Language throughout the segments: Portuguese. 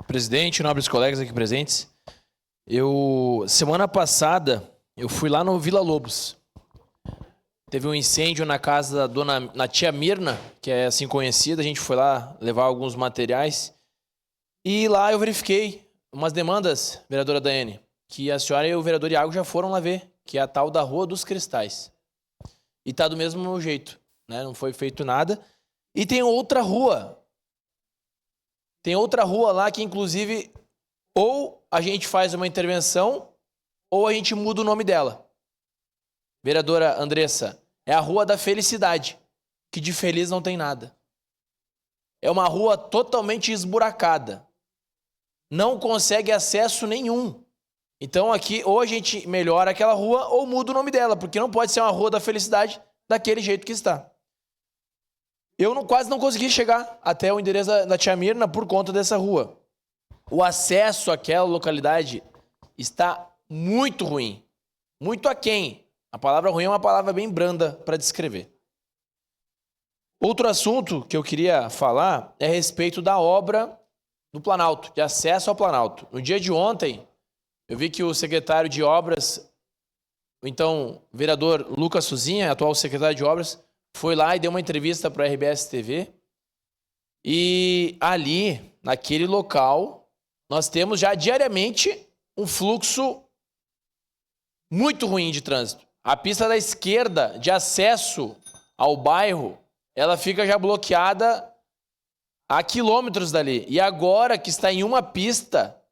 presidente, nobres colegas aqui presentes. Semana passada, eu fui lá no Vila Lobos. Teve um incêndio na casa na tia Mirna, que é assim conhecida. A gente foi lá levar alguns materiais. E lá eu verifiquei umas demandas, vereadora Daiane, que a senhora e o vereador Iago já foram lá ver, que é a tal da Rua dos Cristais. E tá do mesmo jeito, né? Não foi feito nada. E tem outra rua. Tem outra rua lá que, inclusive, ou a gente faz uma intervenção ou a gente muda o nome dela. Vereadora Andressa, é a Rua da Felicidade, que de feliz não tem nada. É uma rua totalmente esburacada. Não consegue acesso nenhum. Então aqui, ou a gente melhora aquela rua ou muda o nome dela, porque não pode ser uma Rua da Felicidade daquele jeito que está. Eu quase não consegui chegar até o endereço da tia Mirna por conta dessa rua. O acesso àquela localidade está muito ruim. Muito aquém. A palavra ruim é uma palavra bem branda para descrever. Outro assunto que eu queria falar é a respeito da obra do Planalto, de acesso ao Planalto. No dia de ontem, eu vi que o secretário de Obras, então vereador Lucas Suzinha, atual secretário de Obras, foi lá e deu uma entrevista para a RBS TV. E ali, naquele local, nós temos já diariamente um fluxo muito ruim de trânsito. A pista da esquerda de acesso ao bairro, ela fica já bloqueada a quilômetros dali. E agora que está em uma pista,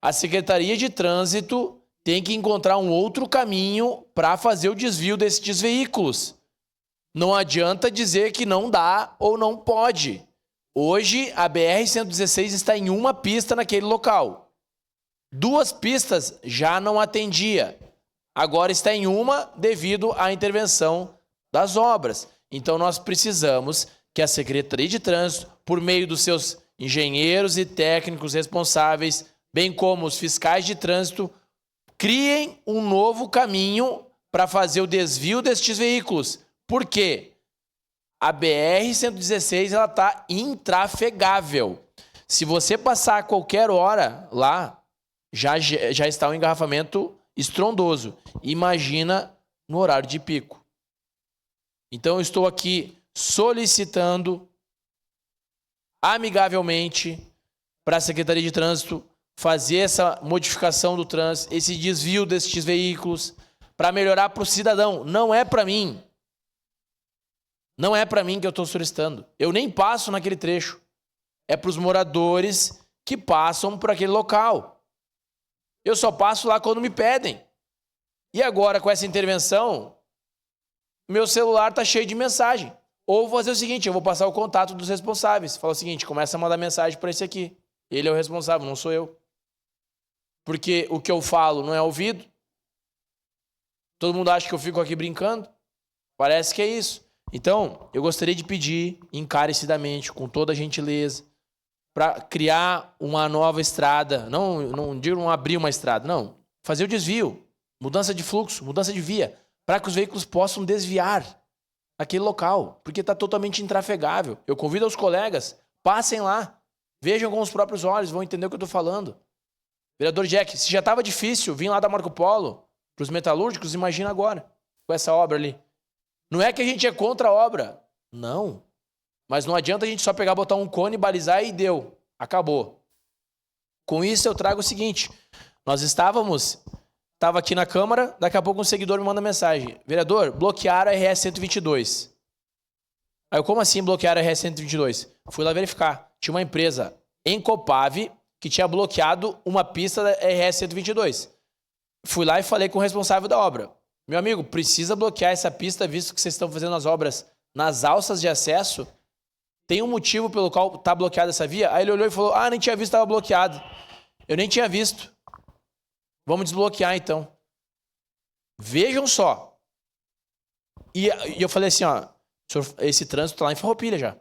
a Secretaria de Trânsito tem que encontrar um outro caminho para fazer o desvio desses veículos. Não adianta dizer que não dá ou não pode. Hoje, a BR-116 está em uma pista naquele local. 2 pistas já não atendia. Agora está em uma devido à intervenção das obras. Então, nós precisamos que a Secretaria de Trânsito, por meio dos seus engenheiros e técnicos responsáveis, bem como os fiscais de trânsito, criem um novo caminho para fazer o desvio destes veículos. Por quê? A BR-116 ela está intrafegável. Se você passar a qualquer hora lá, já está um engarrafamento estrondoso. Imagina no horário de pico. Então eu estou aqui solicitando amigavelmente para a Secretaria de Trânsito fazer essa modificação do trânsito, esse desvio destes veículos, para melhorar para o cidadão. Não é para mim. Não é para mim que eu estou solicitando. Eu nem passo naquele trecho. É para os moradores que passam por aquele local. Eu só passo lá quando me pedem. E agora, com essa intervenção, meu celular está cheio de mensagem. Ou vou fazer o seguinte, eu vou passar o contato dos responsáveis. Fala o seguinte, começa a mandar mensagem para esse aqui. Ele é o responsável, não sou eu. Porque o que eu falo não é ouvido. Todo mundo acha que eu fico aqui brincando. Parece que é isso. Então, eu gostaria de pedir encarecidamente, com toda a gentileza, para criar uma nova estrada. Não digo não abrir uma estrada, não. Fazer o desvio, mudança de fluxo, mudança de via, para que os veículos possam desviar aquele local, porque está totalmente intrafegável. Eu convido os colegas, passem lá, vejam com os próprios olhos, vão entender o que eu estou falando. Vereador Jack, se já estava difícil vir lá da Marco Polo para os metalúrgicos, imagina agora, com essa obra ali. Não é que a gente é contra a obra. Não. Mas não adianta a gente só pegar, botar um cone, balizar e deu. Acabou. Com isso eu trago o seguinte. Nós estava aqui na Câmara, daqui a pouco um seguidor me manda mensagem. Vereador, bloquearam a RS 122. Aí eu, como assim bloquearam a RS 122? Fui lá verificar. Tinha uma empresa em Copave que tinha bloqueado uma pista da RS 122. Fui lá e falei com o responsável da obra. Meu amigo, precisa bloquear essa pista, visto que vocês estão fazendo as obras nas alças de acesso? Tem um motivo pelo qual está bloqueada essa via? Aí ele olhou e falou, nem tinha visto, estava bloqueado. Eu nem tinha visto. Vamos desbloquear, então. Vejam só. E eu falei assim, senhor, esse trânsito está lá em Farroupilha já.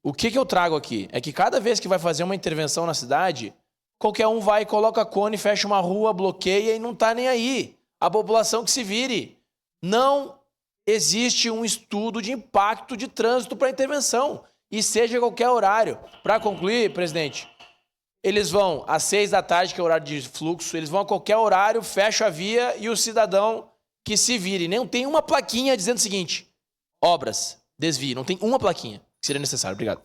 O que eu trago aqui? É que cada vez que vai fazer uma intervenção na cidade, qualquer um vai, coloca cone, fecha uma rua, bloqueia e não está nem aí. A população que se vire. Não existe um estudo de impacto de trânsito para intervenção. e seja qualquer horário. Para concluir, presidente, eles vão às 6 da tarde, que é o horário de fluxo, eles vão a qualquer horário, fecha a via e o cidadão que se vire. Não tem uma plaquinha dizendo o seguinte: obras, desvie. Não tem uma plaquinha que seria necessário. Obrigado.